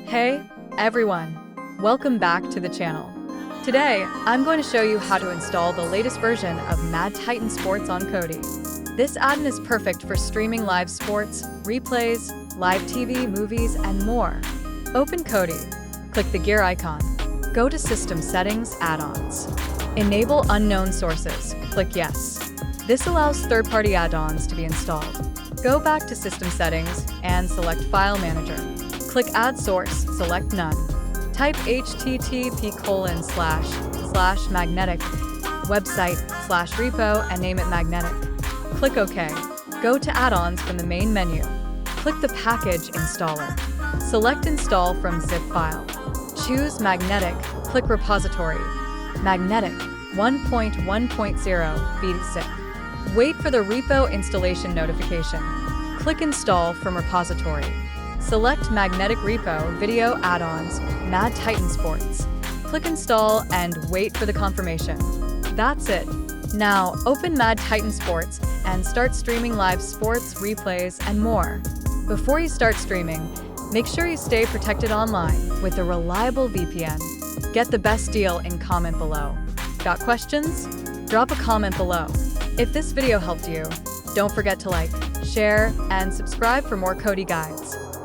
Hey, everyone! Welcome back to the channel. Today, I'm going to show you how to install the latest version of Mad Titan Sports on Kodi. This add-on is perfect for streaming live sports, replays, live TV, movies, and more. Open Kodi. Click the gear icon. Go to System Settings, Add-ons. Enable unknown sources. Click Yes. This allows third-party add-ons to be installed. Go back to System Settings and select File Manager. Click Add Source, select None. Type http://magnetic website/repo and name it Magnetic. Click OK. Go to Add-ons from the main menu. Click the Package Installer. Select Install from Zip File. Choose Magnetic. Click Repository. Magnetic 1.1.0 V2.0. Wait for the repo installation notification. Click Install from Repository. Select Magnetic Repo Video Add-ons Mad Titan Sports. Click Install and wait for the confirmation. That's it. Now open Mad Titan Sports and start streaming live sports, replays, and more. Before you start streaming, make sure you stay protected online with a reliable VPN. Get the best deal in comment below. Got questions? Drop a comment below. If this video helped you, don't forget to like, share, and subscribe for more Kodi guides.